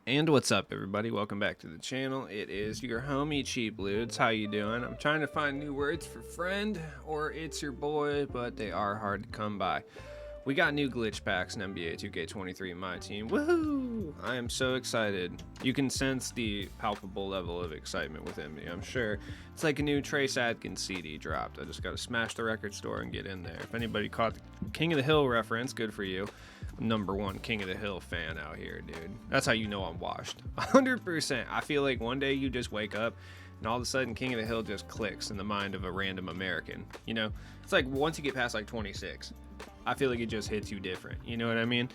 And what's up, everybody? Welcome back to the channel. It is your homie Cheap Ludes. How you doing? I'm trying to find new words for friend or it's your boy, but they are hard to come by. We got new glitch packs in NBA 2K23 in my team. Woohoo! I am so excited. You can sense the palpable level of excitement within me, I'm sure. It's like a new Trace Adkins CD dropped. I just gotta smash the record store and get in there. If anybody caught the King of the Hill reference, good for you. #1 King of the Hill fan out here, dude. That's how you know I'm washed. 100%. I feel like one day you just wake up and all of a sudden King of the Hill just clicks in the mind of a random American. You know, it's like once you get past like 26, I feel like it just hits you different. You know what I mean?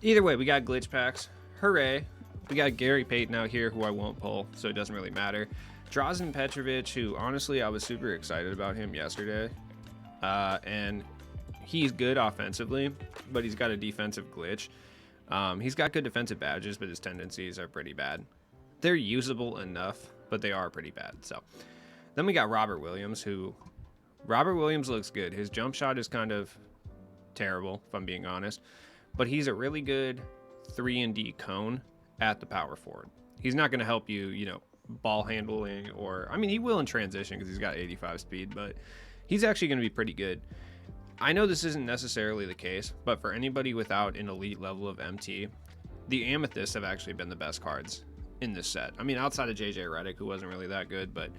Either way, we got glitch packs. Hooray. We got Gary Payton out here, who I won't pull, so it doesn't really matter. Drazen Petrovic, who honestly I was super excited about him yesterday. And he's good offensively, but he's got a defensive glitch. He's got good defensive badges, but his tendencies are pretty bad. They're usable enough, but they are pretty bad. So then we got Robert Williams, Robert Williams looks good. His jump shot is kind of terrible, if I'm being honest, but he's a really good 3-and-D cone at the power forward. He's not going to help you, you know, ball handling, or I mean, he will in transition because he's got 85 speed, but he's actually going to be pretty good. I know this isn't necessarily the case, but for anybody without an elite level of MT, the Amethysts have actually been the best cards in this set. I mean, outside of JJ Redick, who wasn't really that good, but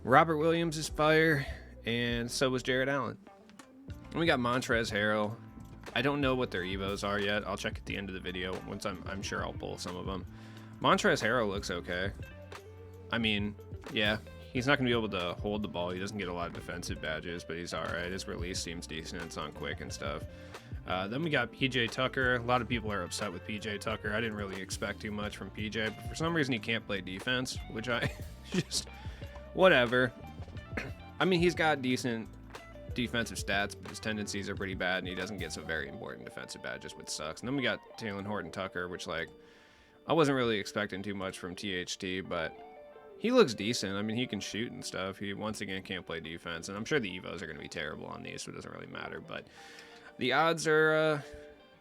Robert Williams is fire, and so was Jared Allen. And we got Montrezl Harrell. I don't know what their Evos are yet. I'll check at the end of the video. Once I'm sure I'll pull some of them. Montrezl Harrell looks okay. I mean, yeah, he's not going to be able to hold the ball. He doesn't get a lot of defensive badges, but he's all right. His release seems decent. It's on quick and stuff. Then we got PJ Tucker. A lot of people are upset with PJ Tucker. I didn't really expect too much from PJ, but for some reason he can't play defense, which I just, whatever. I mean, he's got decent defensive stats, but his tendencies are pretty bad, and he doesn't get some very important defensive badges, which sucks. And then we got Taylor Horton Tucker, which, like, I wasn't really expecting too much from THT, but he looks decent. I mean, he can shoot and stuff. He, once again, can't play defense, and I'm sure the Evos are going to be terrible on these, so it doesn't really matter. But the odds are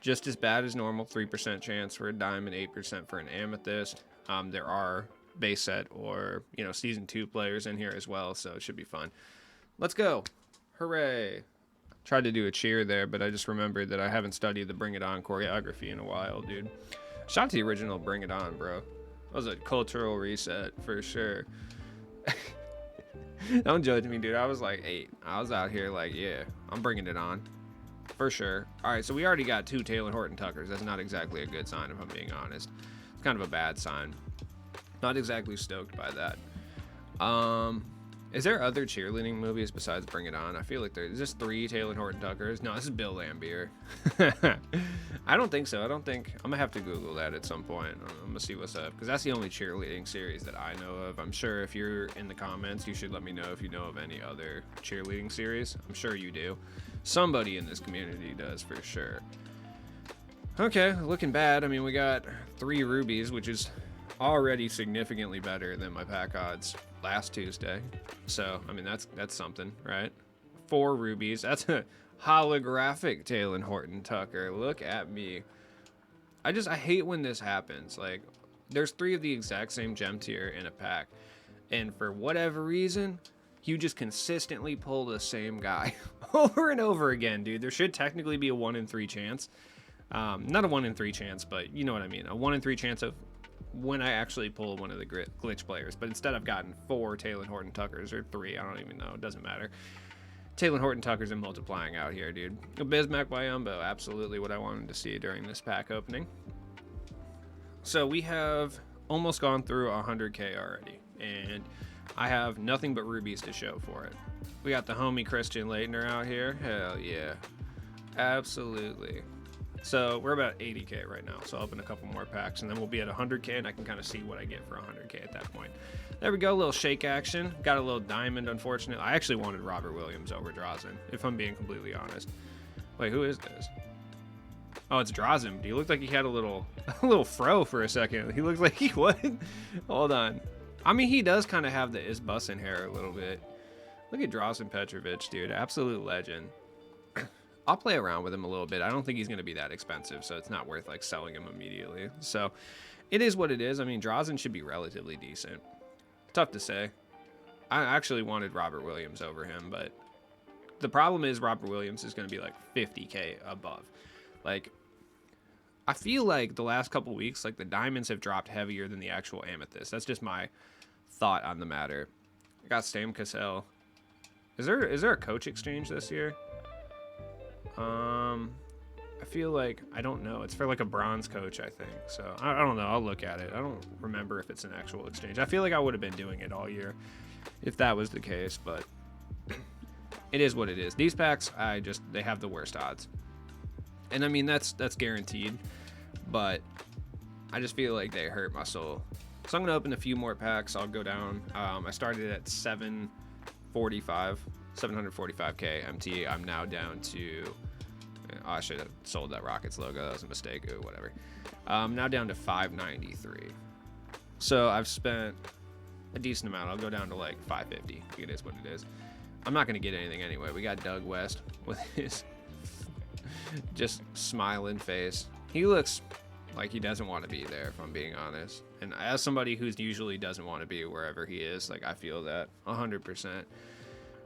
just as bad as normal. 3% chance for a diamond, 8% for an amethyst. There are base set or, you know, season 2 players in here as well, so it should be fun. Let's go. Hooray. Tried to do a cheer there, but I just remembered that I haven't studied the Bring It On choreography in a while, dude. Shout out to the original Bring It On, bro. That was a cultural reset for sure. Don't judge me, dude. I was like 8. I was out here like, yeah, I'm bringing it on. For sure. All right, so we already got 2 Taylor Horton Tuckers. That's not exactly a good sign, if I'm being honest. It's kind of a bad sign. Not exactly stoked by that. Is there other cheerleading movies besides Bring It On? I feel like there's just 3 Taylor Horton Tuckers. No, this is Bill Lambier. I don't think so. I'm gonna have to Google that at some point. I'm gonna see what's up, because that's the only cheerleading series that I know of. I'm sure if you're in the comments, you should let me know if you know of any other cheerleading series. I'm sure you do. Somebody in this community does for sure. Okay, looking bad. I mean, we got 3 rubies, which is already significantly better than my pack odds last Tuesday. So, I mean, that's something, right? 4 rubies. That's a holographic Taylor Horton Tucker. Look at me. I hate when this happens. Like, there's 3 of the exact same gem tier in a pack, and for whatever reason, you just consistently pull the same guy over and over again, dude. There should technically be a 1 in 3 chance. Not a 1 in 3 chance, but you know what I mean. A 1 in 3 chance of when I actually pull one of the glitch players, but instead I've gotten 4 Taylor Horton Tuckers, or 3, I don't even know, it doesn't matter. Taylor Horton Tuckers are multiplying out here, dude. A Bismack Biyombo, absolutely what I wanted to see during this pack opening. So we have almost gone through 100k already, and I have nothing but rubies to show for it. We got the homie Christian Laettner out here, hell yeah, absolutely. So we're about 80k right now, so I'll open a couple more packs, and then we'll be at 100k, and I can kind of see what I get for 100k at that point. There we go, a little shake action. Got a little diamond, unfortunately. I actually wanted Robert Williams over Drazen, if I'm being completely honest. Wait, who is this? Oh, it's Drazen. He looked like he had a little fro for a second. He looked like he would. Hold on. I mean, he does kind of have the Isbusin hair a little bit. Look at Drazen Petrovic, dude. Absolute legend. I'll play around with him a little bit. I don't think he's going to be that expensive, so it's not worth like selling him immediately. So It is what it is. I mean, Drazen should be relatively decent. Tough to say. I actually wanted Robert Williams over him, but the problem is Robert Williams is going to be like 50K above. Like, I feel like the last couple weeks, like the diamonds have dropped heavier than the actual amethyst. That's just my thought on the matter. I got Sam Cassell. Is there a coach exchange this year? I feel like, I don't know. It's for like a bronze coach, I think. So I don't know. I'll look at it. I don't remember if it's an actual exchange. I feel like I would have been doing it all year if that was the case, but it is what it is. These packs, they have the worst odds. And I mean, that's guaranteed, but I just feel like they hurt my soul. So I'm going to open a few more packs. I'll go down. I started at 745K MT. I'm now down to, I should have sold that Rockets logo. That was a mistake or whatever. Now down to 593. So I've spent a decent amount. I'll go down to like 550. It is what it is. I'm not going to get anything anyway. We got Doug West with his just smiling face. He looks like he doesn't want to be there, if I'm being honest. And as somebody who usually doesn't want to be wherever he is, like I feel that 100%.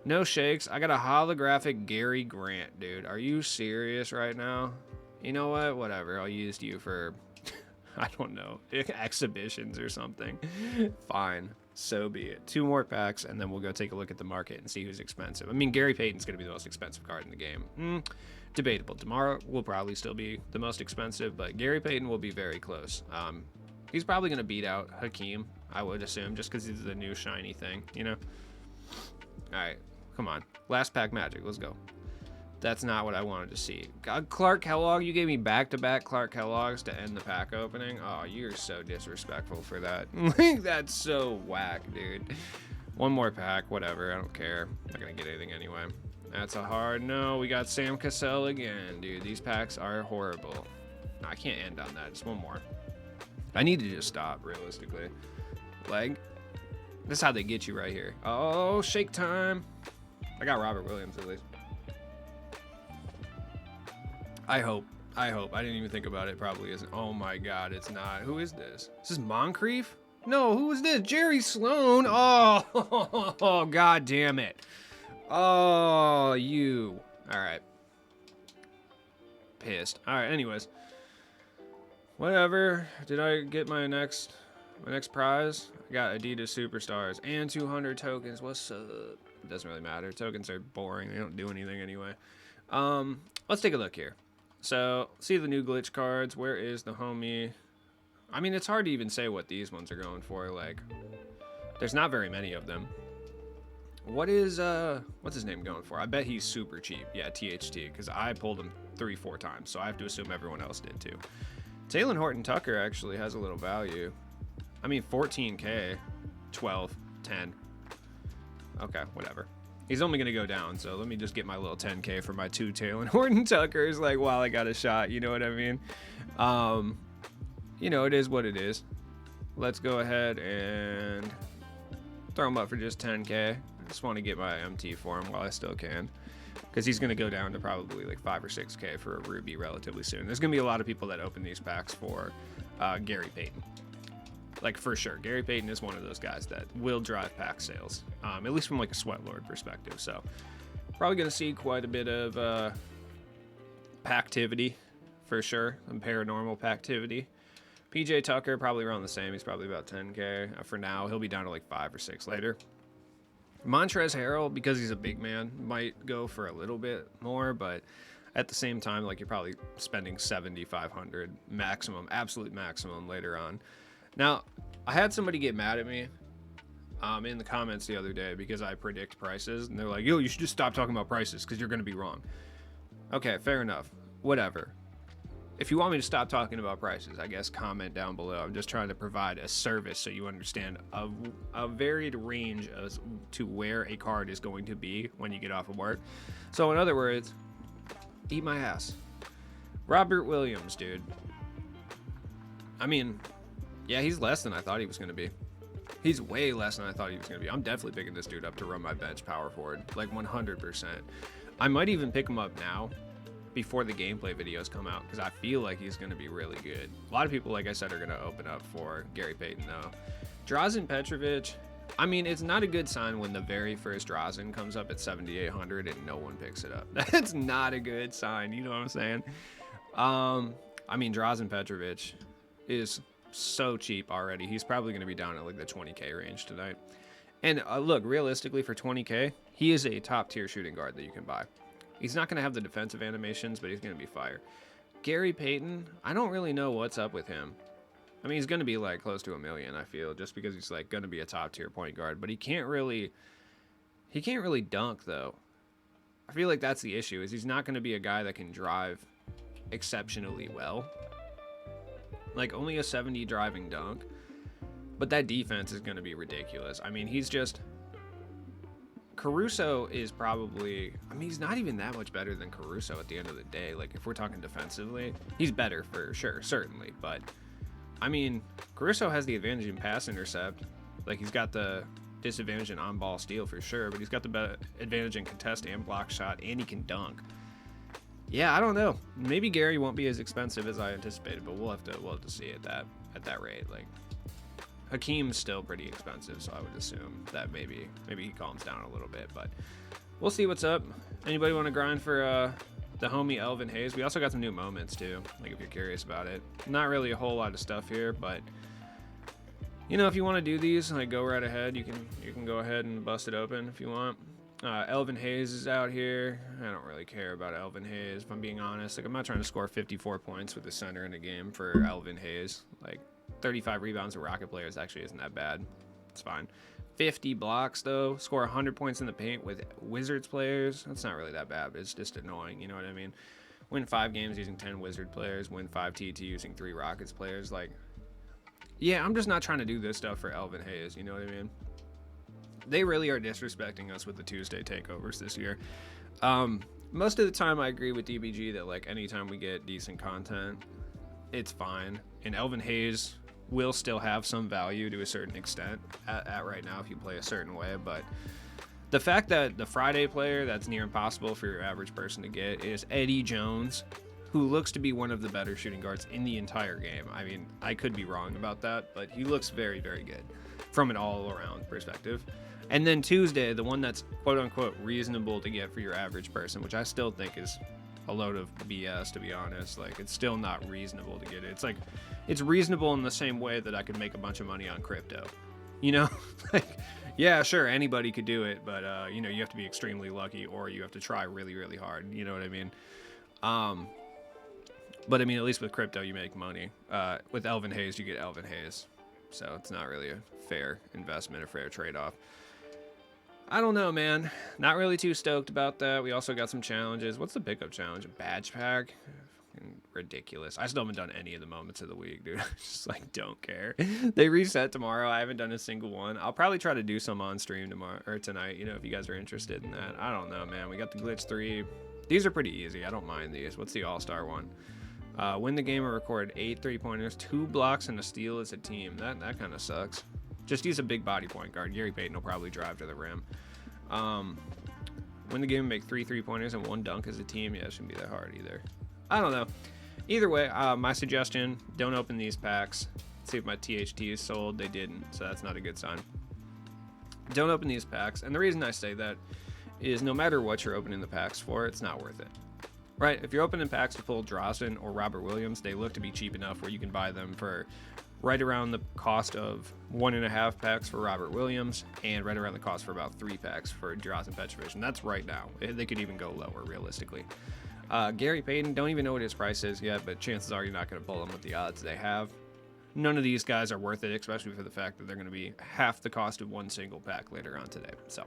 No shakes. I got a holographic Gary Grant, dude. Are you serious right now? You know what? Whatever. I'll use you for, I don't know, exhibitions or something. Fine. So be it. 2 more packs, and then we'll go take a look at the market and see who's expensive. I mean, Gary Payton's going to be the most expensive card in the game. Debatable. DeMar will probably still be the most expensive, but Gary Payton will be very close. He's probably going to beat out Hakeem, I would assume, just because he's the new shiny thing, you know? All right. Come on. Last pack magic. Let's go. That's not what I wanted to see. God, Clark Kellogg, you gave me back-to-back Clark Kellogg's to end the pack opening. Oh, you're so disrespectful for that. That's so whack, dude. 1 more pack, whatever. I don't care. I'm not going to get anything anyway. That's a hard no. We got Sam Cassell again, dude. These packs are horrible. No, I can't end on that. Just 1 more. I need to just stop, realistically. Leg. This is how they get you right here. Oh, shake time. I got Robert Williams at least. I hope. I didn't even think about it. Probably isn't. Oh my God, it's not. Who is this? Is this Moncrief? No, who is this? Jerry Sloan. Oh, God damn it. Oh, you. All right. Pissed. All right, anyways. Whatever. Did I get my next prize? I got Adidas Superstars and 200 tokens. What's up? It doesn't really matter. Tokens are boring. They don't do anything anyway. Let's take a look here. So, see the new glitch cards. Where is the homie? I mean, it's hard to even say what these ones are going for. Like, there's not very many of them. What is, what's his name going for? I bet he's super cheap. Yeah, THT, because I pulled him 3-4 times, so I have to assume everyone else did too. Taylor Horton-Tucker actually has a little value. I mean, 14K, 12, 10. Okay, whatever. He's only going to go down, so let me just get my little 10K for my 2 Taylor Horton-Tuckers, like, while I got a shot, you know what I mean? You know, it is what it is. Let's go ahead and throw him up for just 10K. I just want to get my MT for him while I still can, because he's going to go down to probably like 5 or 6K for a Ruby relatively soon. There's going to be a lot of people that open these packs for Gary Payton. Like, for sure. Gary Payton is one of those guys that will drive pack sales, at least from like a Sweatlord perspective. So probably going to see quite a bit of packtivity for sure, and paranormal packtivity. PJ Tucker, probably around the same. He's probably about 10K for now. He'll be down to like 5 or 6 later. Montrezl Harrell, because he's a big man, might go for a little bit more, but at the same time, like, you're probably spending 7,500 maximum, absolute maximum later on. Now, I had somebody get mad at me in the comments the other day because I predict prices, and they're like, yo, you should just stop talking about prices because you're going to be wrong. Okay, fair enough. Whatever. If you want me to stop talking about prices, I guess comment down below. I'm just trying to provide a service so you understand a varied range as to where a card is going to be when you get off of work. So in other words, eat my ass. Robert Williams, dude. I mean, yeah, he's less than I thought he was going to be. He's way less than I thought he was going to be. I'm definitely picking this dude up to run my bench power forward, like 100%. I might even pick him up now before the gameplay videos come out, because I feel like he's going to be really good. A lot of people, like I said, are going to open up for Gary Payton, though. Drazen Petrovic, I mean, it's not a good sign when the very first Drazen comes up at 7,800 and no one picks it up. That's not a good sign, you know what I'm saying? I mean, Drazen Petrovic is so cheap already. He's probably going to be down at like the 20K range tonight. And look, realistically, for 20K, he is a top-tier shooting guard that you can buy. He's not going to have the defensive animations, but he's going to be fire. Gary Payton, I don't really know what's up with him. I mean, he's going to be like close to $1 million, I feel, just because he's like going to be a top-tier point guard. But he can't really dunk, though. I feel like that's the issue, is he's not going to be a guy that can drive exceptionally well. Like, only a 70 driving dunk. But that defense is going to be ridiculous. I mean, he's just... Caruso is probably, I mean, he's not even that much better than Caruso at the end of the day. Like, if we're talking defensively, he's better for sure, certainly. But, I mean, Caruso has the advantage in pass intercept. Like, he's got the disadvantage in on-ball steal for sure, but he's got the advantage in contest and block shot, and he can dunk. Yeah, I don't know. Maybe Gary won't be as expensive as I anticipated, but we'll have to see at that rate. Like, Hakeem's still pretty expensive, so I would assume that maybe he calms down a little bit, but we'll see what's up. Anybody want to grind for the homie Elvin Hayes? We also got some new moments too, like if you're curious about it. Not really a whole lot of stuff here, but you know, if you want to do these, like, go right ahead. You can go ahead and bust it open if you want. Elvin Hayes is out here. I don't really care about Elvin Hayes, if I'm being honest. Like, I'm not trying to score 54 points with the center in a game for Elvin Hayes. Like, 35 rebounds with Rocket players actually isn't that bad. It's fine. 50 blocks, though. Score 100 points in the paint with Wizards players. That's not really that bad, but it's just annoying. You know what I mean? Win 5 games using 10 Wizard players. Win 5 TT using 3 Rockets players. Like, yeah, I'm just not trying to do this stuff for Elvin Hayes. You know what I mean? They really are disrespecting us with the Tuesday takeovers this year. Most of the time, I agree with DBG that, like, anytime we get decent content, it's fine. And Elvin Hayes will still have some value to a certain extent at right now if you play a certain way, but the fact that the Friday player that's near impossible for your average person to get is Eddie Jones, who looks to be one of the better shooting guards in the entire game. I mean, I could be wrong about that, but he looks very, very good from an all-around perspective. And then Tuesday, the one that's quote-unquote reasonable to get for your average person, which I still think is a load of BS, to be honest. Like, it's still not reasonable to get it. It's like, it's reasonable in the same way that I could make a bunch of money on crypto, you know? Like, yeah, sure, anybody could do it, but you know, you have to be extremely lucky, or you have to try really, really hard, you know what I mean? But I mean, at least with crypto you make money. With Elvin Hayes, you get Elvin Hayes, so it's not really a fair investment, a fair trade-off. I don't know, man. Not really too stoked about that. We also got some challenges. What's the pickup challenge? A badge pack? Ridiculous. I still haven't done any of the moments of the week, dude. I just, like, don't care. They reset tomorrow. I haven't done a single one. I'll probably try to do some on stream tomorrow or tonight, you know, if you guys are interested in that. I don't know, man. We got the glitch 3. These are pretty easy. I don't mind these. What's the all-star one? Win the game or record 8 3-pointers, 2 blocks, and a steal as a team. That kind of sucks. Just use a big body point guard. Gary Payton will probably drive to the rim. Win the game and make 3 3-pointers and 1 dunk as a team. Yeah, it shouldn't be that hard either. I don't know. Either way, my suggestion, don't open these packs. See if my THT is sold. They didn't, so that's not a good sign. Don't open these packs. And the reason I say that is no matter what you're opening the packs for, it's not worth it. Right? If you're opening packs to pull Drazen or Robert Williams, they look to be cheap enough where you can buy them for right around the cost of 1.5 packs for Robert Williams and right around the cost for about 3 packs for Drazen Petrovic. And that's right now. They could even go lower, realistically. Gary Payton, don't even know what his price is yet, but chances are you're not going to pull him with the odds they have. None of these guys are worth it, especially for the fact that they're going to be half the cost of one single pack later on today. So,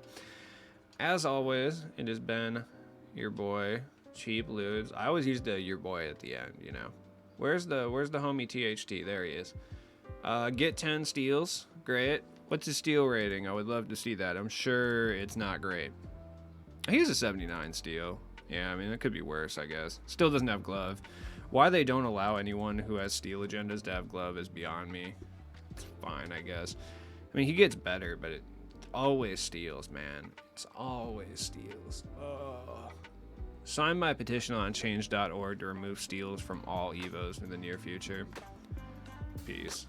as always, it has been your boy, Cheap Ludes. I always use the your boy at the end, you know. Where's the homie THT? There he is. Get 10 steals. Great. What's his steal rating? I would love to see that. I'm sure it's not great. He's a 79 steal. Yeah, I mean, it could be worse, I guess. Still doesn't have glove. Why they don't allow anyone who has steal agendas to have glove is beyond me. It's fine, I guess. I mean, he gets better, but it always steals, man. It's always steals. Oh. Sign my petition on change.org to remove steals from all Evos in the near future. Peace.